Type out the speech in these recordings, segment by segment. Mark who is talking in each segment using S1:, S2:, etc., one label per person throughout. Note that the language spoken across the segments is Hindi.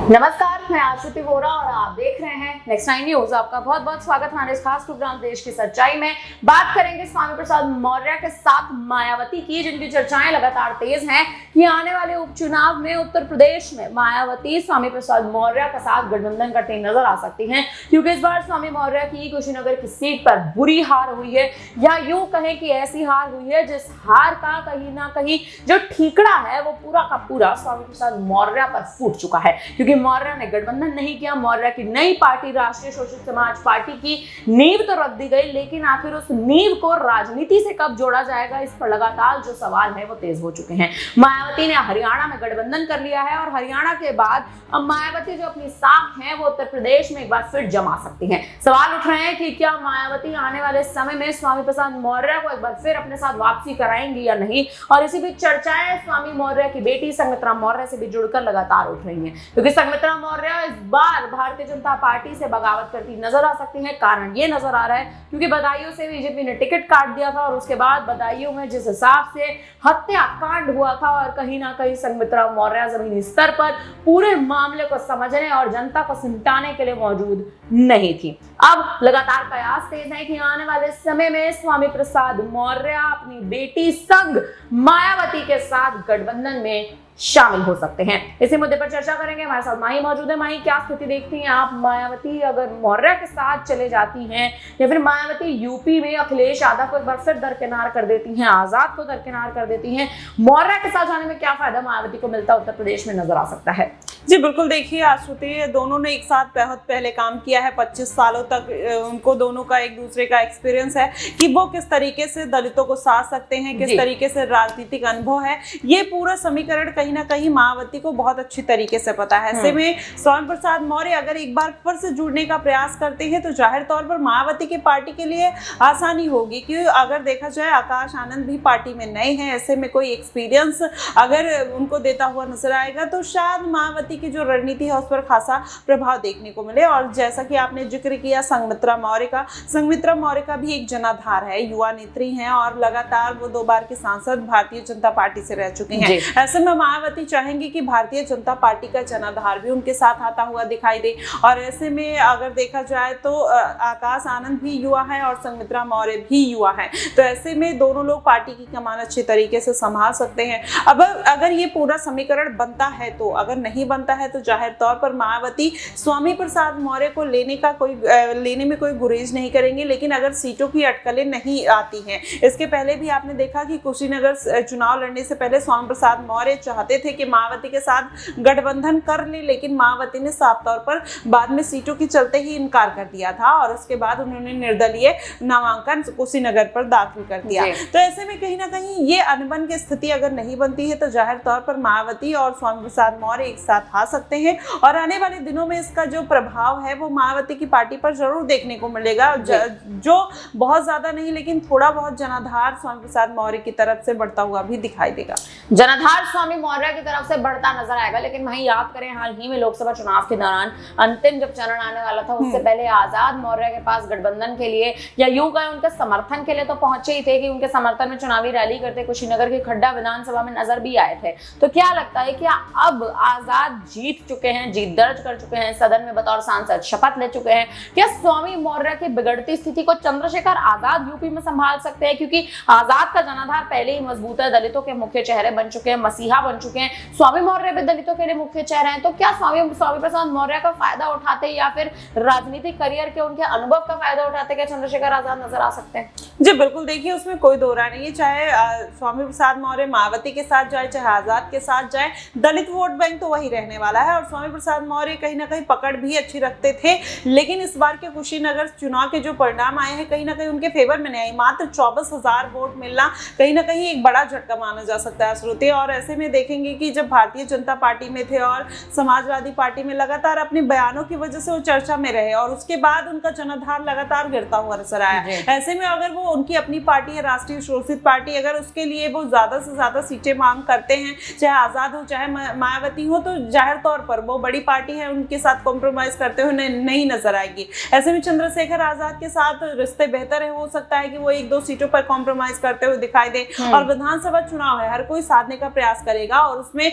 S1: नमस्कार, मैं आश्रुति वोरा और आप देख रहे हैं नेक्स्ट 9 न्यूज। आपका बहुत बहुत स्वागत है हमारे इस खास प्रोग्राम देश की सच्चाई में। बात करेंगे स्वामी प्रसाद मौर्य के साथ मायावती की, जिनकी चर्चाएं लगातार तेज हैं कि आने वाले उपचुनाव में उत्तर प्रदेश में मायावती स्वामी प्रसाद मौर्य के साथ गठबंधन करती नजर आ सकती हैं, क्योंकि इस बार स्वामी मौर्य की कुशीनगर की सीट पर बुरी हार हुई है, या यूं कहें कि ऐसी हार हुई है जिस हार का कहीं ना कहीं जो ठीकड़ा है वो पूरा का पूरा स्वामी प्रसाद मौर्य पर फूट चुका है। क्योंकि मौर्य ने गठबंधन नहीं किया, मौर्य की नई पार्टी राष्ट्रीय शोषित समाज पार्टी की नींव तो रख दी गई, लेकिन आखिर उस नींव को राजनीति से कब जोड़ा जाएगा, इस पर लगातार जो सवाल है वो तेज हो चुके हैं। मायावती ने हरियाणा में गठबंधन कर लिया है और हरियाणा के बाद अब मायावती जो अपनी साख है वो उत्तर प्रदेश में एक बार फिर जमा सकती हैं। सवाल उठ रहे हैं कि क्या मायावती आने वाले समय में स्वामी प्रसाद मौर्य को एक बार फिर अपने साथ वापसी कराएंगी या नहीं। और इसी बीच चर्चाएं स्वामी मौर्य की बेटी संघमित्रा मौर्य से भी जुड़कर लगातार उठ रही हैं, क्योंकि संघमित्रा मौर्य इस बार भारतीय जनता पार्टी से बगावत करती नजर आ सकती है। कारण ये नजर आ रहा है क्योंकि बदायूं से बीजेपी ने टिकट काट दिया था और उसके बाद बदायूं में जिस हिसाब से हत्याकांड हुआ था और कहीं ना कहीं संघमित्रा मौर्य जमीनी स्तर पर पूरे मामले को समझने और जनता को सिमटाने के लिए मौजूद नहीं थी। अब लगातार कयास तेज है कि आने वाले समय में स्वामी प्रसाद मौर्य अपनी बेटी संग मायावती के साथ गठबंधन में शामिल हो सकते हैं। इसी मुद्दे पर चर्चा करेंगे। हमारे साथ माही मौजूद है। माही, क्या स्थिति देखती हैं आप? मायावती अगर मौर्य के साथ चले जाती हैं या फिर मायावती यूपी में अखिलेश यादव को एक बार फिर दरकिनार कर देती हैं, आजाद को दरकिनार कर देती हैं, मौर्य के साथ जाने में क्या फायदा मायावती को मिलता उत्तर प्रदेश में नजर आ सकता है?
S2: जी बिल्कुल, देखिए आश्रुति, दोनों ने एक साथ बहुत पहले काम किया है। 25 सालों तक उनको दोनों का एक दूसरे का एक्सपीरियंस है कि वो किस तरीके से दलितों को साथ सकते हैं, किस तरीके से राजनीतिक अनुभव है। ये पूरा समीकरण कहीं ना कहीं मायावती को बहुत अच्छी तरीके से पता है। ऐसे में स्वामी प्रसाद मौर्य अगर एक बार फिर से जुड़ने का प्रयास करते हैं तो जाहिर तौर पर मायावती की पार्टी के लिए आसानी होगी, क्योंकि अगर देखा जाए आकाश आनंद भी पार्टी में नए हैं। ऐसे में कोई एक्सपीरियंस अगर उनको देता हुआ नजर आएगा तो शायद मायावती की जो रणनीति है उस पर खासा प्रभाव देखने को मिले। और जैसा कि आपने जिक्र किया संघमित्रा मौर्य का, संघमित्रा मौर्य का भी एक जनाधार है, युवा नेत्री हैं और लगातार वो 2 बार के सांसद भारतीय जनता पार्टी से रह चुके हैं। ऐसे में मायावती चाहेंगे कि भारतीय जनता पार्टी का जनाधार भी उनके साथ आता हुआ दिखाई दे। और ऐसे में अगर देखा जाए तो आकाश आनंद भी युवा है और संघमित्रा मौर्य भी युवा है, तो ऐसे में दोनों लोग पार्टी की कमान अच्छे तरीके से संभाल सकते हैं। अब अगर ये पूरा समीकरण बनता है तो, अगर नहीं बनता है तो जाहिर तौर पर मायावती स्वामी प्रसाद मौर्य को लेने में कोई गुरेज नहीं करेंगे। लेकिन अगर सीटों की अटकलें नहीं आती हैं, इसके पहले भी आपने देखा कि कुशीनगर चुनाव लड़ने से पहले स्वामी प्रसाद मौर्य चाहते थे कि मायावती के साथ गठबंधन कर ले, लेकिन मायावती ने साफ तौर पर बाद में सीटों के चलते ही इनकार कर दिया था और उसके बाद उन्होंने निर्दलीय नामांकन कुशीनगर पर दाखिल कर दिया। तो ऐसे में कहीं ना कहीं ये अनबन की स्थिति अगर नहीं बनती है तो जाहिर तौर पर मायावती और स्वामी प्रसाद मौर्य एक साथ आ सकते हैं और आने वाले दिनों में इसका जो प्रभाव है वो मायावती की पार्टी पर जरूर देखने को मिलेगा, जो बहुत ज्यादा नहीं लेकिन थोड़ा बहुत जनाधार स्वामी प्रसाद मौर्य की तरफ से बढ़ता हुआ भी दिखाई देगा।
S1: जनाधार स्वामी मौर्य की तरफ से बढ़ता नजर आएगा। लेकिन वहीं याद करें, हाल ही में लोकसभा चुनाव के दौरान अंतिम जब चरण आने वाला था उससे पहले आजाद मौर्य के पास गठबंधन के लिए या यूं कहें उनके समर्थन के लिए तो पहुंचे ही थे कि उनके समर्थन में चुनावी रैली करते कुशीनगर की खड्डा विधानसभा में नजर भी आए थे। तो क्या लगता है कि अब आजाद जीत चुके हैं, जीत दर्ज कर चुके हैं, सदन में बतौर सांसद शपथ ले चुके हैं, क्या स्वामी मौर्य की बिगड़ती स्थिति को चंद्रशेखर आजाद यूपी में संभाल सकते हैं? क्योंकि आजाद का जनाधार पहले ही मजबूत है, दलितों के मुख्य चेहरे बन चुके हैं, मसीहा बन चुके हैं, स्वामी मौर्य भी दलितों के लिए मुख्य चेहरे हैं। तो क्या स्वामी प्रसाद मौर्य का फायदा उठाते या फिर राजनीतिक करियर के उनके अनुभव का फायदा उठाते क्या चंद्रशेखर आजाद नजर आ सकते हैं?
S2: जी बिल्कुल, देखिए उसमें कोई दो राय नहीं है। चाहे स्वामी प्रसाद मौर्य मायावती के साथ जाए, चाहे आजाद के साथ जाए, दलित वोट बैंक तो वही रहने वाला है। और स्वामी प्रसाद मौर्य कहीं ना कहीं पकड़ भी अच्छी रखते थे, लेकिन इस बार के कुशीनगर चुनाव के जो परिणाम आए हैं कहीं ना कहीं उनके फेवर में नहीं आई। मात्र 24,000 वोट मिलना कहीं ना कहीं एक बड़ा झटका माना जा सकता है श्रुति। और ऐसे में देखेंगे कि जब भारतीय जनता पार्टी में थे और समाजवादी पार्टी में लगातार अपने बयानों की वजह से वो चर्चा में रहे और उसके बाद उनका जनाधार लगातार गिरता हुआ नजर आया। ऐसे में अगर वो उनकी अपनी पार्टी है राष्ट्रीय शोषित पार्टी, अगर उसके लिए वो ज्यादा से ज्यादा सीटें मांग करते हैं, चाहे आजाद हो चाहे मायावती हो, तो जाहिर तौर पर वो बड़ी पार्टी है, उनके साथ कॉम्प्रोमाइज करते हुए नहीं नजर आएगी। ऐसे में चंद्रशेखर आजाद के साथ रिश्ते बेहतर है, हो सकता है कि वो 1-2 सीटों पर कॉम्प्रोमाइज करते हुए दिखाई दे। और विधानसभा चुनाव है, हर कोई साधने का प्रयास करेगा और उसमें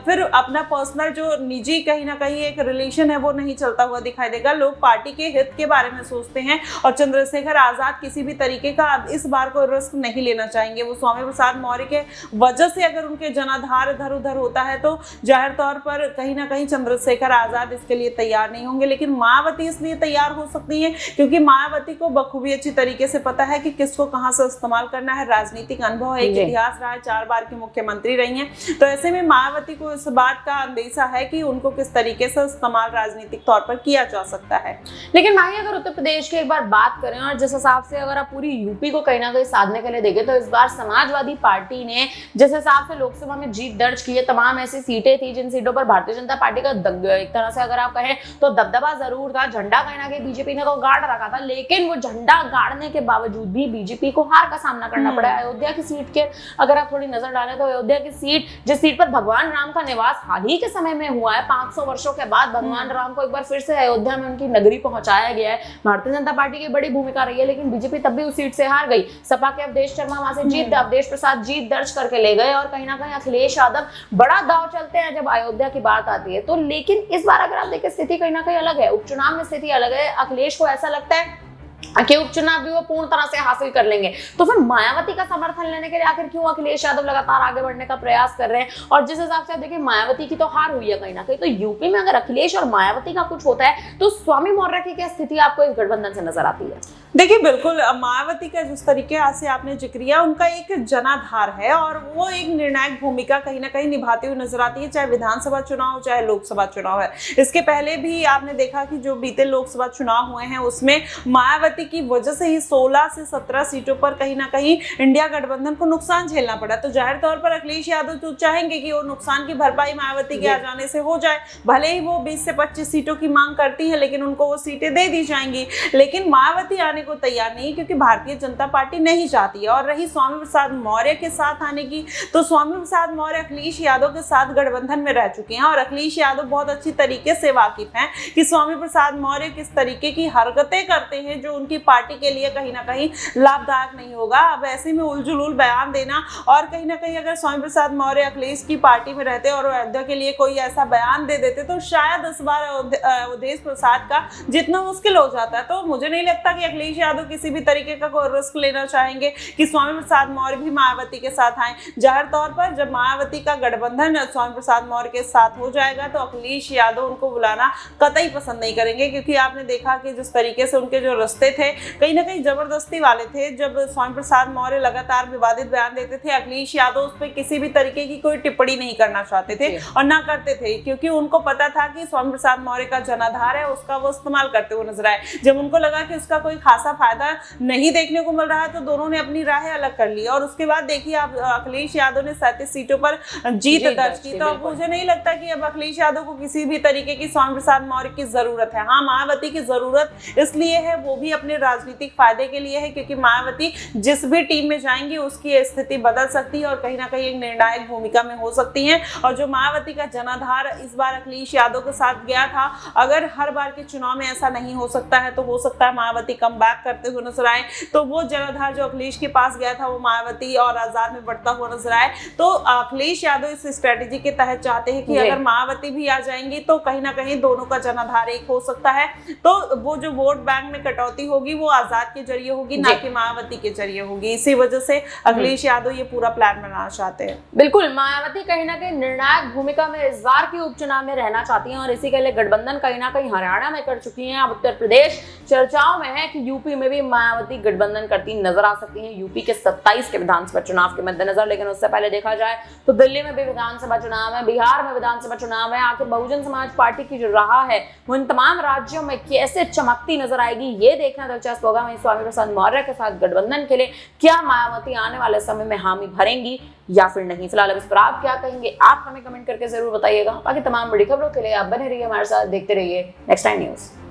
S2: फिर अपना पर्सनल जो निजी कहीं ना कहीं एक रिलेशन है वो नहीं चलता हुआ दिखाई देगा। लोग पार्टी के हित के बारे में सोचते हैं और चंद्रशेखर आजाद किसी भी तरीके का अब इस बार कोई रिस्क नहीं लेना चाहेंगे। वो स्वामी प्रसाद मौर्य के वजह से अगर उनके जनाधार इधर उधर होता है तो जाहिर तौर पर कहीं ना कहीं चंद्रशेखर आजाद इसके लिए तैयार नहीं होंगे। लेकिन मायावती इसलिए तैयार हो सकती है क्योंकि मायावती को बखूबी अच्छी तरीके से पता है कि किसको कहां से इस्तेमाल करना है। राजनीतिक अनुभव है, एक इतिहास रहा है, 4 बार की मुख्यमंत्री रही हैं, तो ऐसे में मायावती को इस बात का अंदेशा है कि उनको किस तरीके से इस्तेमाल राजनीतिक तौर पर किया जा सकता है।
S1: लेकिन माही अगर उत्तर प्रदेश की एक बार बात करें और जिस हिसाब से अगर आप पूरी यूपी को कहीं ना कहीं साधने के लिए देखें तो इस बार समाजवादी पार्टी ने जिस हिसाब से लोकसभा में जीत दर्ज की है, तमाम ऐसी सीटें थी जिन सीटों पर भारतीय जनता पार्टी का एक तरह से अगर आप कहें तो दबदबा जरूर था। झंडा कहीं ना कहीं बीजेपी ने तो गाड़ रखा था, लेकिन वो झंडा गाड़ने के बावजूद भी बीजेपी को हार का सामना करना पड़ा। अयोध्या की सीट के अगर आप थोड़ी नजर डालें तो अयोध्या की सीट, जिस सीट पर भगवान राम का निवास हाल ही के समय में हुआ है, 500 वर्षों के बाद भगवान राम को एक बार फिर से अयोध्या में उनकी नगरी पहुंचाया गया है। भारतीय जनता पार्टी की बड़ी भूमिका रही है, लेकिन बीजेपी तब भी उस सीट से हार गई। सपा के अवधेश शर्मा वहां से अवधेश प्रसाद जीत दर्ज करके ले गए और कहीं ना कहीं अखिलेश यादव बड़ा दाव चलते हैं जब अयोध्या की बात आती है। तो लेकिन इस बार अगर आप देखें स्थिति कहीं ना कहीं अलग है, उपचुनाव में स्थिति अलग है। अखिलेश को ऐसा लगता है कि उपचुनाव भी वो पूर्ण तरह से हासिल कर लेंगे, तो फिर मायावती का समर्थन लेने के लिए आखिर क्यों अखिलेश यादव लगातार आगे बढ़ने का प्रयास कर रहे हैं। और जिस हिसाब से आप देखिए मायावती की तो हार हुई है कहीं ना कहीं, तो यूपी में अगर अखिलेश और मायावती का कुछ होता है तो स्वामी मौर्य की क्या स्थिति आपको इस गठबंधन से नजर आती है?
S2: देखिए बिल्कुल, मायावती का जिस तरीके से आपने जिक्र किया, उनका एक जनाधार है और वो एक निर्णायक भूमिका कहीं ना कहीं निभाती हुई नजर आती है, चाहे विधानसभा चुनाव चाहे लोकसभा चुनाव है। इसके पहले भी आपने देखा कि जो बीते लोकसभा चुनाव हुए हैं उसमें मायावती की वजह से ही 16 से 17 सीटों पर कहीं ना कहीं इंडिया गठबंधन को नुकसान झेलना पड़ा। तो जाहिर तौर पर अखिलेश यादव तो चाहेंगे कि वो नुकसान की भरपाई मायावती के आ जाने से हो जाए। भले ही वो 20 से 25 सीटों की मांग करती है, लेकिन उनको वो सीटें दे दी जाएंगी। लेकिन मायावती आने को तैयार नहीं, क्योंकि भारतीय जनता पार्टी नहीं चाहती है। और रही स्वामी प्रसाद मौर्य के साथ आने की, तो स्वामी प्रसाद मौर्य अखिलेश यादव के साथ गठबंधन में रह चुके हैं और अखिलेश यादव बहुत अच्छी तरीके से वाकिफ हैं कि स्वामी प्रसाद मौर्य किस तरीके की हरकतें करते हैं जो उनकी पार्टी के लिए कहीं ना कहीं लाभदायक नहीं होगा। अब ऐसे में उलझुल बयान देना और कहीं ना कहीं अगर स्वामी प्रसाद मौर्य अखिलेश की पार्टी में रहते और अयोध्या के लिए कोई ऐसा बयान दे देते तो शायद इस बार अवधेश प्रसाद का जितना मुश्किल हो जाता है। तो मुझे नहीं लगता कि अखिलेश यादव किसी भी तरीके का कोई रिस्क लेना चाहेंगे कि स्वामी प्रसाद मौर्य भी मायावती के साथ आए। जाहिर तौर पर जब मायावती का गठबंधन स्वामी प्रसाद मौर्य के साथ हो जाएगा तो अखिलेश यादव उनको बुलाना कतई पसंद नहीं करेंगे, क्योंकि आपने देखा कि जिस तरीके से उनके जो रिश्ते थे कहीं ना कहीं जबरदस्ती वाले थे। जब स्वामी प्रसाद मौर्य लगातार विवादित बयान देते थे, अखिलेश यादव उस पर किसी भी तरीके की कोई टिप्पणी नहीं करना चाहते थे और ना करते थे, क्योंकि उनको पता था कि स्वामी प्रसाद मौर्य का जनाधार है, उसका वो इस्तेमाल करते हुए नजर आए। जब उनको लगा कि उसका कोई खासा फायदा नहीं देखने को मिल रहा है तो दोनों ने अपनी राहें अलग कर ली। और उसके बाद देखिए आप अखिलेश यादव ने 37 सीटों पर जीत दर्ज की। तो अब मुझे नहीं लगता कि अब अखिलेश यादव को किसी भी तरीके की स्वामी प्रसाद मौर्य की जरूरत है। हाँ, मायावती की जरूरत इसलिए है, वो भी अपने राजनीतिक फायदे के लिए है, क्योंकि मायावती जिस भी टीम में जाएंगी उसकी स्थिति बदल सकती है और कहीं ना कहीं एक निर्णायक भूमिका में हो सकती है। और जो मायावती का जनाधार इस बार अखिलेश यादव के साथ गया था, अगर हर बार के चुनाव में ऐसा नहीं हो सकता है तो हो सकता है मायावती कम बैक करते हुए नजर आए। तो वो जनाधार जो अखिलेश के पास गया था वो मायावती और आजाद में बढ़ता हुआ नजर आए। तो अखिलेश यादव इस स्ट्रेटेजी के तहत चाहते हैं कि अगर मायावती भी आ जाएंगी तो कहीं ना कहीं दोनों का जनाधार एक हो सकता है। तो वो जो वोट बैंक में कटौती होगी वो आजाद के जरिए होगी, ना कि मायावती के जरिए होगी। इसी वजह से अखिलेश यादव ये पूरा प्लान बनाना चाहते हैं।
S1: बिल्कुल, मायावती कहीं ना कहीं निर्णायक भूमिका में इस बार के उपचुनाव में रहना चाहती हैं और इसी के लिए गठबंधन कहीं ना कहीं हरियाणा में कर चुकी हैं। अब उत्तर प्रदेश चर्चाओं में है कि यूपी में भी मायावती गठबंधन करती नजर आ सकती हैं यूपी के 27 के विधानसभा चुनाव के मद्देनजर। लेकिन उससे पहले देखा जाए तो दिल्ली में भी विधानसभा चुनाव है, बिहार में विधानसभा चुनाव है। आखिर बहुजन समाज पार्टी की जो राह है वो इन तमाम राज्यों में कैसे चमकती नजर आएगी, ये देखना दिलचस्प होगा। वहीं स्वामी प्रसाद मौर्य के साथ गठबंधन के लिए क्या मायावती आने वाले समय में हामी भरेंगी या फिर नहीं? फिलहाल अब इस पर आप क्या कहेंगे, आप हमें कमेंट करके जरूर बताइएगा। बाकी तमाम बड़ी खबरों के लिए आप बने रहिए हमारे साथ, देखते रहिए नेक्स्ट टाइम न्यूज।